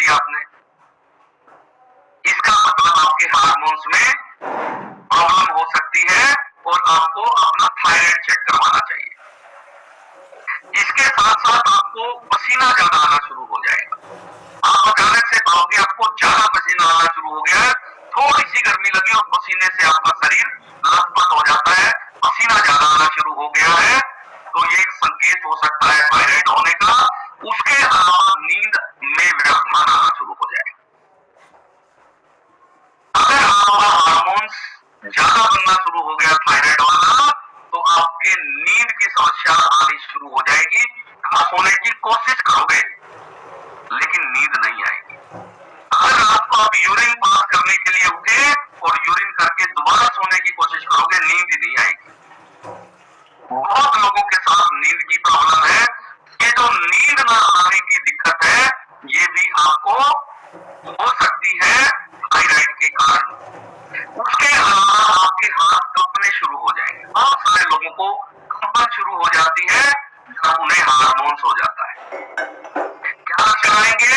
दिया आपने, इसका मतलब आपके हार्मोन्स में प्रॉब्लम हो सकती है और आपको अपना थायराइड चेक करवाना चाहिए। इसके साथ साथ आपको पसीना ज्यादा आना शुरू हो जाएगा। आप अचानक से पाओगे आपको ज्यादा पसीना आना शुरू हो गया है, थोड़ी सी गर्मी लगी और पसीने से आपका शरीर लथपथ हो जाता है, पसीना ज्यादा आना शुरू हो गया है, तो ये एक संकेत हो सकता है थायराइड होने का। उसके अलावा नींद में व्यवधान आना शुरू हो जाएगा। अगर आपका हार्मोन्स ज्यादा बनना शुरू हो गया थायराइड वाला, तो आपके नींद की समस्या आनी शुरू हो जाएगी। आप सोने की कोशिश करोगे लेकिन नींद नहीं आएगी। अगर रात को आप यूरिन पास करने के लिए उठे और यूरिन करके दोबारा सोने की कोशिश करोगे, नींद ही नहीं आएगी। बहुत लोगों के साथ नींद की प्रॉब्लम है। ये जो नींद ना आने की दिक्कत है, ये भी आपको हो सकती है थायराइड के कारण। उसके अलावा आपके हाथ कंपने शुरू हो जाएंगे। बहुत सारे लोगों को कंपन शुरू हो जाती है जब उन्हें हार्मोन्स हो जाता है। क्या चलाएंगे,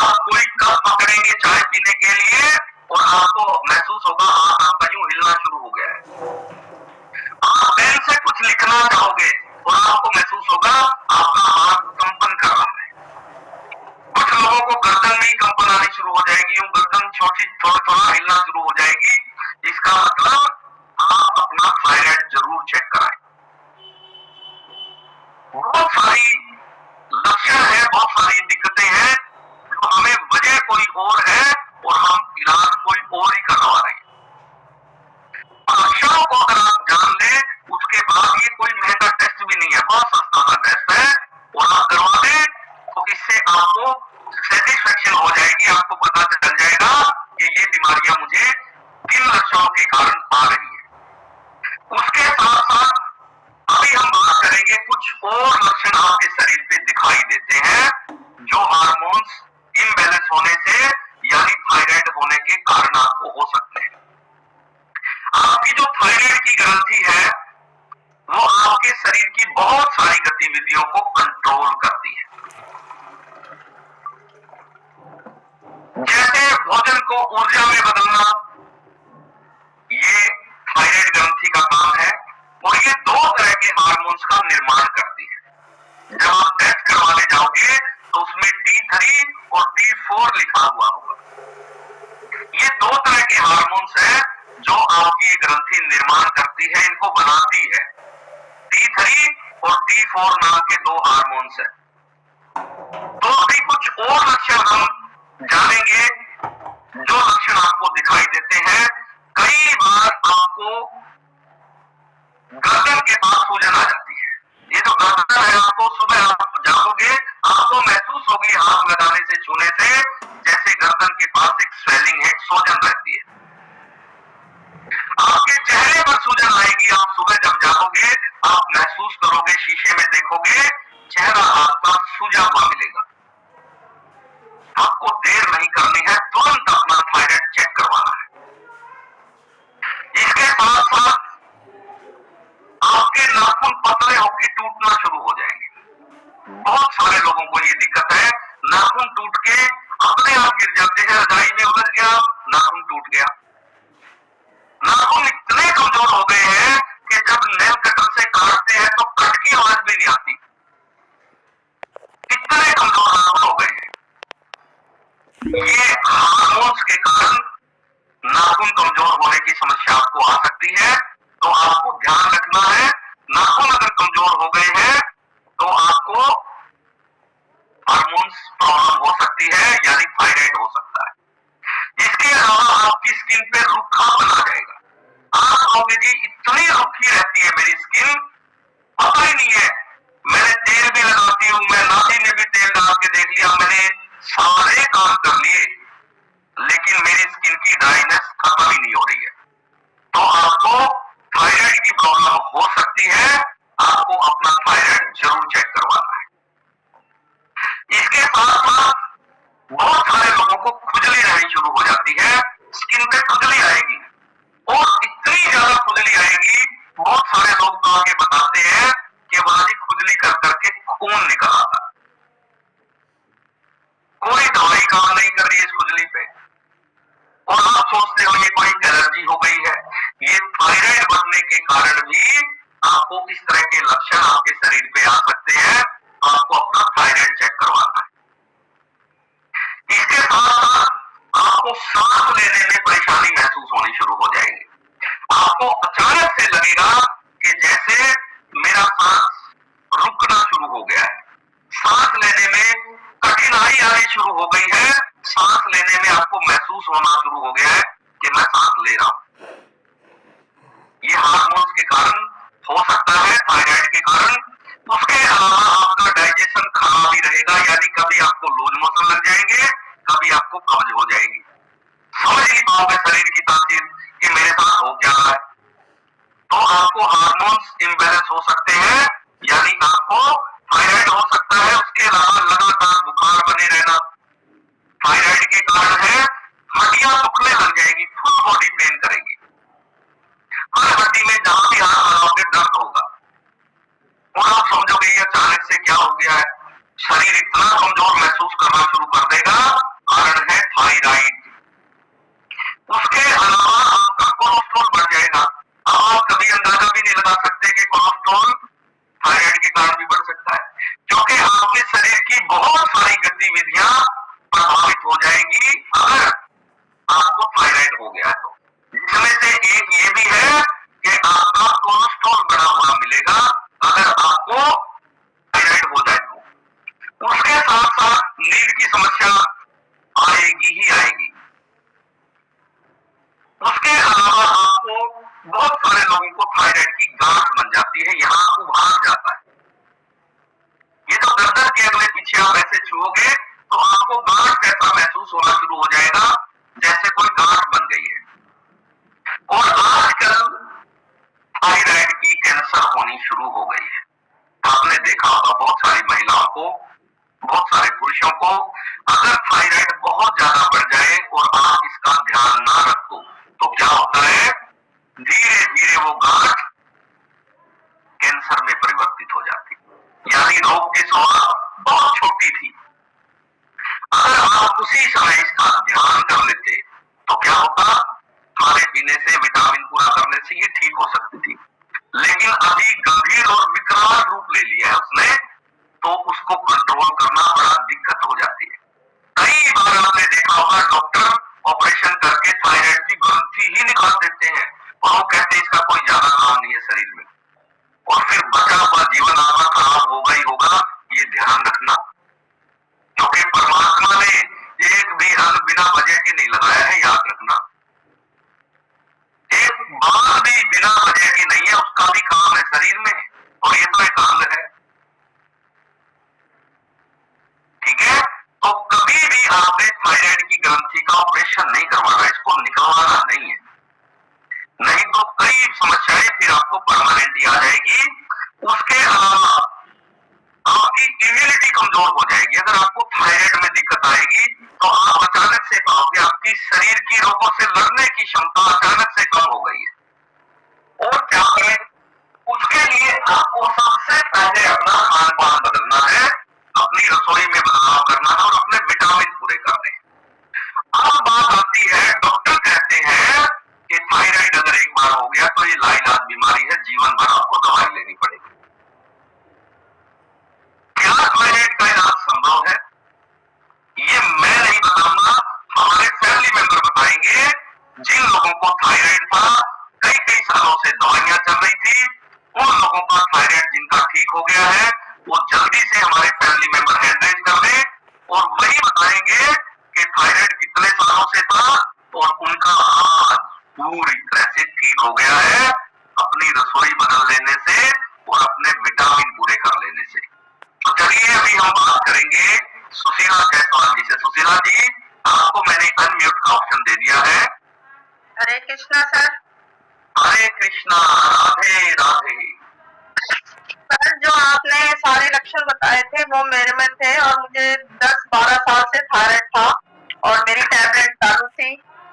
आप कोई कप पकड़ेंगे चाय पीने के लिए और आपको महसूस होगा हाथ आपका यूं हिलना शुरू हो गया है। आप पेन से कुछ लिखना चाहोगे और आपको महसूस होगा आपका हाथ कंपन कर रहा है। कुछ लोगों को गर्दन में कंपन आनी शुरू हो जाएगी, यूं गर्दन थोड़ा हिलना शुरू हो जाएगी। इसका मतलब आप अपना थायराइड जरूर चेक कराएं। बहुत सारी लक्षण है, बहुत सारी दिक्कतें हैं जो हमें वजह कोई और है और हम इलाज कोई और ही करवा रहे हैं। लक्षणों को अगर आप जान ले, उसके बाद ये कोई महंगा टेस्ट भी नहीं है, बहुत सस्ता सा टेस्ट है और आप करवा दें तो इससे आपको सेटिस्फेक्शन हो जाएगी। आपको पता चल जाएगा कि ये बीमारियां मुझे किन लक्षणों के कारण आ रही है। उसके साथ साथ अभी हम बात करेंगे कुछ और लक्षण आपके शरीर पे दिखाई देते हैं जो हार्मोन्स इम्बैलेंस होने से यानी थायराइड होने के कारण आपको हो सकते हैं। आपकी जो थायराइड की ग्रंथि है वो आपके शरीर की बहुत सारी गतिविधियों को कंट्रोल करती है। जैसे भोजन को ऊर्जा में बदलना, ये थायराइड ग्रंथि का काम है और ये दो तरह के हार्मोन्स का निर्माण करती है। जब आप टेस्ट करवाने जाओगे तो उसमें T3 और T4 लिखा हुआ होगा। ये दो तरह के हार्मोन्स हैं जो आपकी ग्रंथि निर्माण करती है, इनको बनाती है। T3 और T4 नाम के दो हार्मोन्स हैं। तो अभी कुछ और लक्षण हम जानेंगे जो लक्षण आपको दिखाई देते हैं। कई बार आपको गर्दन के पास सूजन आ जाती है। ये जो गर्दन है, आपको सुबह आप जाओगे आपको महसूस होगी हाथ लगाने से, छूने से, जैसे गर्दन के पास एक स्वेलिंग है, सूजन रहती है। आपके चेहरे पर सूजन आएगी। आप सुबह जब जाओगे आप महसूस करोगे, शीशे में देखोगे चेहरा आपका सूजा हुआ मिलेगा। आपको देर नहीं करनी है, तुरंत अपना थायराइड चेक करवाना है। इसके साथ साथ आपके नाखून पतले होकर टूटना शुरू हो जाएंगे। बहुत सारे लोगों को ये दिक्कत है, नाखून टूट के अपने आप गिर जाते हैं। रजाई में उलझ गया, नाखून टूट गया। नाखून इतने कमजोर हो गए हैं कि जब नेल कटर से काटते हैं तो कट की आवाज भी नहीं आती। इतने कमजोर नाखून हो गए हैं। ये हार्मोन्स के कारण नाखून कमजोर होने की समस्या आपको आ सकती है। तो आपको ध्यान रखना है, नाखून अगर कमजोर हो गए हैं तो आपको हार्मोन्स प्रॉब्लम हो सकती है, यानी थायराइड हो सकता है। इसके अलावा आपकी स्किन पे रूखापन आ जाएगा। आप कहोगे जी इतनी रूखी रहती है मेरी स्किन, पता ही नहीं है। मैंने तेल भी लगाती हूँ, मैं नासी में भी तेल डाल के देख लिया, मैंने सारे काम कर लिए, लेकिन मेरी स्किन की ड्राइनेस खत्म ही नहीं हो रही है। तो आपको थायराइड की प्रॉब्लम हो सकती है। आपको अपना थायराइड जरूर चेक करवाना है। इसके साथ साथ बहुत सारे लोगों को खुजली रहनी शुरू हो जाती है। स्किन पे खुजली आएगी और इतनी ज्यादा खुजली आएगी, बहुत सारे लोग तो आगे बताते हैं कि वहां खुजली कर करके खून निकल आता। कोई दवाई काम नहीं कर रही है इस खुजली पे, और आप सोचते हो ये कोई एलर्जी हो गई है। ये थायराइड बढ़ने के कारण भी आपको इस तरह के लक्षण आपके शरीर पे आ सकते हैं। आपको अपना थायराइड चेक करवाना है। इसके साथ साथ आपको सांस लेने में परेशानी महसूस होनी शुरू हो जाएगी। आपको अचानक से लगेगा कि जैसे मेरा सांस रुकना शुरू हो गया है, सांस लेने में कठिनाई आनी शुरू हो गई है, सांस लेने में आपको महसूस होना शुरू हो गया है कि मैं सांस ले रहा हूं। ये हार्मोन्स के कारण हो सकता है, थायराइड के कारण। उसके अलावा आपका डाइजेशन खराब ही रहेगा, यानी कभी आपको लूज मोशन लग जाएंगे, कभी आपको कब्ज हो जाएगी। समझ नहीं पाओगे शरीर की तासीर कि मेरे साथ हो क्या रहा है। तो आपको हार्मोन्स इम्बैलेंस हो सकते हैं, यानी आपको थायराइड हो सकता है। उसके अलावा लगातार बुखार बने रहना थायराइड के कारण है। हड्डियां दुखने लग जाएगी, फुल बॉडी पेन करेगी। हर हड्डी में जहां भी हाथ लगाओगे दर्द होगा, और आप समझोगे ये अचानक से क्या हो गया है। शरीर इतना कमजोर महसूस करना शुरू कर देगा, कारण है थायराइड। उसके अलावा आपका कोलेस्ट्रॉल बढ़ जाएगा। अब आप कभी अंदाजा भी नहीं लगा सकते कि कोलेस्ट्रॉल थायराइड के कारण भी बढ़ सकता है, क्योंकि आपके शरीर की बहुत सारी गतिविधियां प्रभावित हो जाएंगी अगर आपको थायराइड हो गया तो। जिसमें से एक ये भी है कि आपका कोलेस्ट्रॉल बढ़ा हुआ मिलेगा अगर आपको थायराइड हो जाए तो। उसके साथ साथ नींद की समस्या आएगी ही आएगी। उसके अलावा आपको बहुत सारे लोगों को थायराइड की गांठ बन जाती है, यहाँ उभार जाता है। ये तो गर्दन के अगले पीछे आप ऐसे छुओगे तो आपको गांठ जैसा महसूस होना शुरू हो जाएगा, जैसे कोई गांठ बन गई है। और आजकल थायराइड की कैंसर होनी शुरू हो गई है। आपने देखा होगा बहुत सारी महिलाओं को, बहुत सारे पुरुषों को, अगर थायराइड बहुत ज्यादा बढ़ जाए और आप इसका ध्यान ना रखो तो क्या होता है, धीरे धीरे वो गांठ कैंसर में परिवर्तित हो जाती, यानी रोग की शुरुआत बहुत छोटी थी। अगर आप उसी समय इसका ध्यान कर लेते तो क्या होता, खाने पीने से, विटामिन पूरा करने से ये ठीक हो सकती थी। लेकिन अभी गंभीर और विकराल रूप ले लिया है उसने, तो उसको कंट्रोल करना बड़ा दिक्कत हो जाती है। कई बार आपने देखा होगा डॉक्टर ऑपरेशन करके थायराइड की ग्रंथि ही निकाल देते हैं, और वो कहते हैं इसका कोई ज्यादा काम नहीं है शरीर में, और फिर बचा हुआ जीवन आपका खराब होगा ही होगा। ये ध्यान रखना, क्योंकि परमात्मा ने एक भी अंग बिना वजह के नहीं लगाया है, याद रखना। एक बाल भी बिना वजह के नहीं है, उसका भी काम है शरीर में, और ये तो एक अंग है। ठीक है, तो कभी भी आपने थायराइड की ग्रंथि का ऑपरेशन नहीं करवाना, इसको निकलवाना नहीं है, नहीं तो कई समस्याएं फिर आपको परमानेंट आ जाएगी। उसके अलावा आपकी इम्यूनिटी कमजोर हो जाएगी। अगर आपको थायराइड में दिक्कत आएगी तो आप अचानक से पाओगे आपकी शरीर की रोगों से लड़ने की क्षमता अचानक से कम हो गई है। और क्या करें, उसके लिए आपको सबसे पहले अपना खान पान बदलना है, अपनी रसोई में बदलाव करना है, और अपने विटामिन पूरे करने हैं। अब बात आती है, डॉक्टर कहते हैं कि थायराइड अगर एक बार हो गया तो ये लाइलाज बीमारी है, जीवन भर आपको दवाई लेनी पड़ेगी। क्या थायराइड का इलाज संभव है? ये मैं नहीं बताऊंगा, हमारे फैमिली मेंबर बताएंगे। जिन लोगों को थायराइड था, कई कई सालों से दवाइयां चल रही थी, उन लोगों का थायराइड जिनका ठीक हो गया है, वो जल्दी से हमारे फैमिली मेंबर हैंड रेज कर दें, और वही बताएंगे कि थायराइड कितने सालों से था और उनका आज पूरी तरह से ठीक हो गया है, अपनी रसोई बदल लेने से और अपने विटामिन पूरे कर लेने से। तो चलिए अभी हम बात करेंगे सुशीला जायसवाल जी से। सुशीला जी, आपको मैंने अनम्यूट का ऑप्शन दे दिया है। हरे कृष्णा सर। हरे कृष्णा, राधे राधे। सर, जो आपने सारे लक्षण बताए थे वो मेरे में थे, और मुझे 10-12 साल से थायराइड था, और मेरी टैबलेट चालू थी,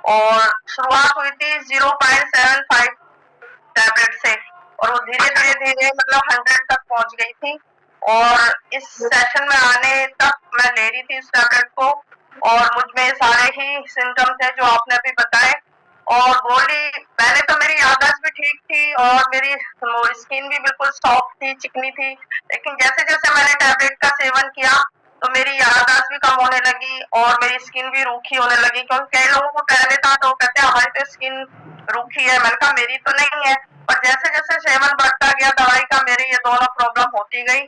और शुरुआत हुई थी 0.75 टैबलेट से, और वो धीरे धीरे धीरे मतलब 100 तक पहुंच गई थी। और इस सेशन में आने तक मैं ले रही थी इस टैबलेट को, और मुझ में सारे ही सिम्टम्स हैं जो आपने अभी बताए। और गोली पहले तो मेरी याददाश्त भी ठीक थी और मेरी स्किन भी बिल्कुल सॉफ्ट थी, चिकनी थी, लेकिन जैसे-जैसे मैंने टैबलेट का सेवन किया तो मेरी याददाश्त भी कम होने लगी और मेरी स्किन भी रूखी होने लगी, क्योंकि कई लोगों को पहले था तो वो कहते हैं हमारी तो स्किन रूखी है, मैंने कहा मेरी तो नहीं है। पर जैसे-जैसे सेवन बढ़ता गया दवाई का मेरी ये दोनों प्रॉब्लम होती गई।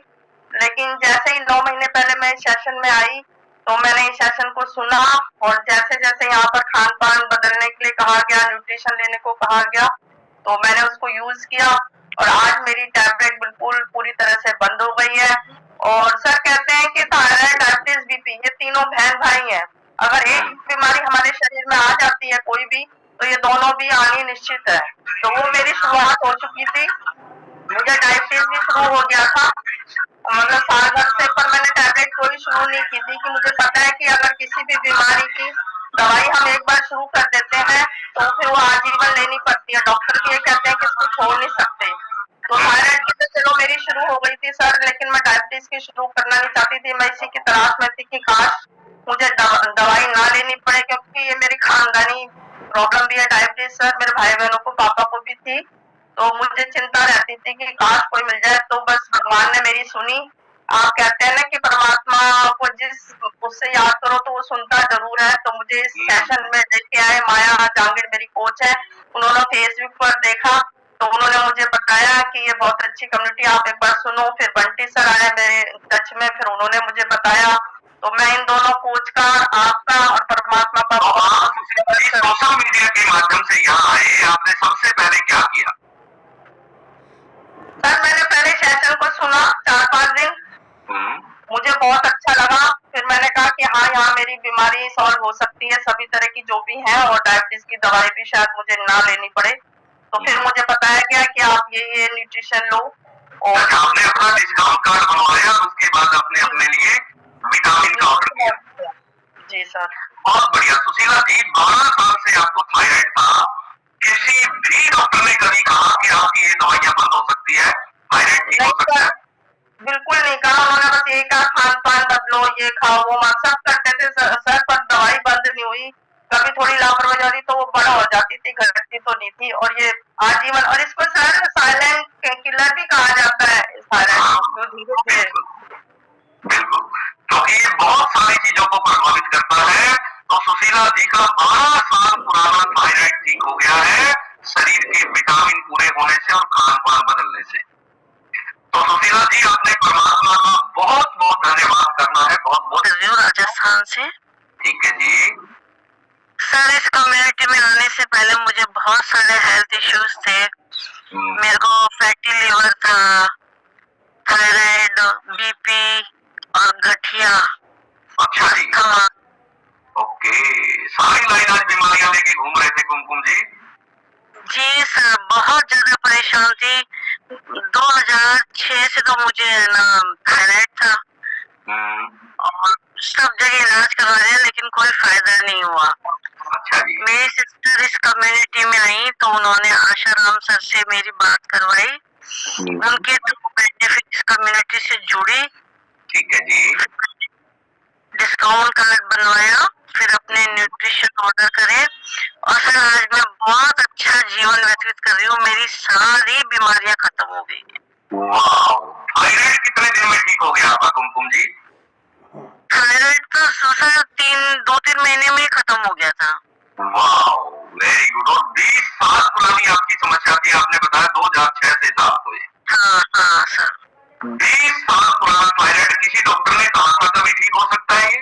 लेकिन जैसे ही 9 महीने पहले मैं इस सेशन में आई तो मैंने इस सेशन को सुना और जैसे-जैसे यहाँ पर खान-पान बदलने के लिए कहा गया, न्यूट्रिशन लेने को कहा गया, तो मैंने उसको यूज किया और आज मेरी टैबलेट बिल्कुल पूरी तरह से बंद हो गई है। और सर कहते हैं कि थायराइड, डायबिटीज, बीपी ये तीनों बहन-भाई हैं। अगर एक बीमारी हमारे शरीर में आ जाती है कोई भी, तो ये दोनों भी आनी निश्चित है। तो वो मेरी शुरुआत हो चुकी थी। मुझे डायबिटीज भी शुरू हो गया था, मतलब साल भर से, पर मैंने टैबलेट कोई शुरू नहीं की थी कि मुझे पता है कि अगर किसी भी बीमारी की दवाई हम एक बार शुरू कर देते हैं तो फिर वो आजीवन लेनी पड़ती है। डॉक्टर भी ये कहते हैं कि इसको छोड़ नहीं सकते। तो थायराइड की तो चलो मेरी शुरू हो गई थी सर, लेकिन मैं डायबिटीज की शुरू करना नहीं चाहती थी। मैं इसी की तलाश में थी कि काश मुझे दवाई ना लेनी पड़े, क्योंकि ये मेरी खानदानी प्रॉब्लम भी है डायबिटीज सर, मेरे भाई बहनों को, पापा को भी थी। तो मुझे चिंता रहती थी कि काश कोई मिल जाए। तो बस भगवान ने मेरी सुनी। आप कहते हैं ना कि परमात्मा को जिस उससे याद करो तो वो सुनता जरूर है। तो मुझे इस सेशन में लेके आए, माया जहांगीर मेरी कोच है, उन्होंने फेसबुक पर देखा तो उन्होंने मुझे बताया कि ये बहुत अच्छी कम्युनिटी, आप एक बार सुनो। फिर बंटी सर आए मेरे टच में, फिर उन्होंने मुझे बताया। तो मैं इन दोनों कोच का, आपका और परमात्मा का सोशल मीडिया के माध्यम से यहाँ आए, आपने सबसे पहले क्या किया? सर मैंने पहले सेशन को सुना 4-5 दिन, मुझे बहुत अच्छा लगा। फिर मैंने कहा कि हाँ यहाँ मेरी बीमारी सॉल्व हो सकती है, सभी तरह की जो भी है, और डायबिटीज की दवाई भी शायद मुझे ना लेनी पड़े। तो फिर मुझे बताया गया कि आप ये न्यूट्रिशन लो। और आपने अपना डिस्काउंट कार्ड बनवाया और उसके बाद आपने अपने लिए विटामिन का ऑर्डर किया। जी सर। बहुत बढ़िया। सुशीला जी, 12 साल से आपको थायराइड था, किसी भी डॉक्टर ने कभी कहा कि आपकी ये दवाइयां बंद हो सकती है, थायराइड ठीक हो सकता है? बिल्कुल नहीं कहा, उन्होंने बस ये कहा खान पान बदलो, ये खाओ वो मत, सब करते थे सर, पर दवाई बंद नहीं हुई। कभी थोड़ी लापरवाही होती तो वो बड़ा हो जाती थी, घटती तो नहीं थी। और ये आजीवन, और इसको सर साइलेंट किलर भी कहा जाता है थायराइड, धीरे-धीरे। बिल्कुल, क्योंकि ये बहुत सारी चीजों को प्रभावित करता है। तो सुशीला जी का 12 साल पुराना थायराइड ठीक हो गया है, शरीर के विटामिन पूरे होने से और खान पान बदलने से। तो सुशीला जी, आपने परमात्मा का बहुत बहुत धन्यवाद करना है, बहुत बहुत। राजस्थान से। ठीक है जी। सर इस कम्युनिटी में आने से पहले मुझे बहुत सारे हेल्थ इश्यूज थे। मेरे को फैटी लिवर था, थायराइड, बीपी और गठिया। अच्छा जी। ओके, सारी लाइन आज बीमारियां लेके घूम रहे थे कुमकुम जी। जी सर, बहुत ज्यादा परेशान थी। 2006 से तो मुझे ना थायराइड था और सब जगह इलाज करवा रहे हैं, लेकिन कोई फायदा नहीं हुआ। अच्छा जी। मेरी सिस्टर इस कम्युनिटी में आई तो उन्होंने आशाराम सर से मेरी बात करवाई, उनके थ्रू इस कम्युनिटी से जुड़ी। ठीक है जी। डिस्काउंट कार्ड बनवाया, फिर अपने न्यूट्रिशन ऑर्डर करे और सर आज मैं बहुत अच्छा जीवन व्यतीत कर रही हूँ। मेरी सारी बीमारियां खत्म हो गई। थायराइड कितने दिन में ठीक हो गया आपका कुमकुम जी? थायराइड तो सर 2-3 महीने में ही खत्म हो गया था। Very good. और 20 साल पुरानी आपकी समस्या थी, आपने बताया 2006 से था आपको ये? हाँ सर। 20 साल पुराना थायराइड, किसी डॉक्टर ने कहा था कभी ठीक हो सकता है ये?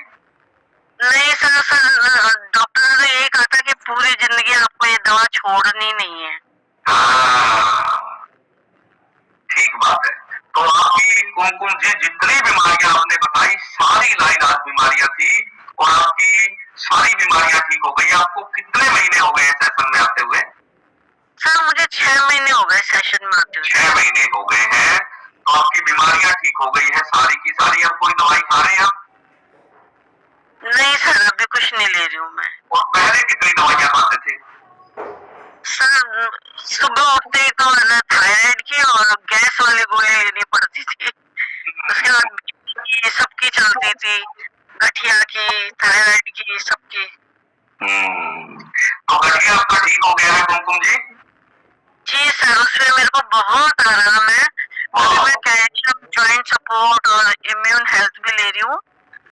नहीं सर, डॉक्टर ने ये कहा था कि पूरी जिंदगी आपको ये दवा छोड़नी नहीं है। ठीक बात है। तो आपकी कुमकुम जी जितनी बीमारियां आपने बताई, सारी लाइन आज बीमारियां थी और आपकी सारी बीमारियां ठीक हो गई। आपको कितने महीने हो गए सेशन में आते हुए? सर मुझे 6 महीने हो गए सेशन में आते हुए। 6 महीने हो गए हैं, तो आपकी बीमारियां ठीक हो गई है सारी की सारी। अब कोई दवाई खा रहे हैं आप? नहीं सर, अभी कुछ नहीं ले रही हूँ मैं। और पहले कितनी दवाइयां खाते थे? सर सुबह उठते ही तो थायराइड की और गैस वाली गोली लेनी पड़ती थी, उसके बाद सबकी चलती थी, गठिया की, थायराइड की सबकी। तो गठिया आपका ठीक हो गया है कुमकुम जी? जी सर, उसमें मेरे को बहुत आराम है। अभी मैं कैल्शियम, जॉइंट सपोर्ट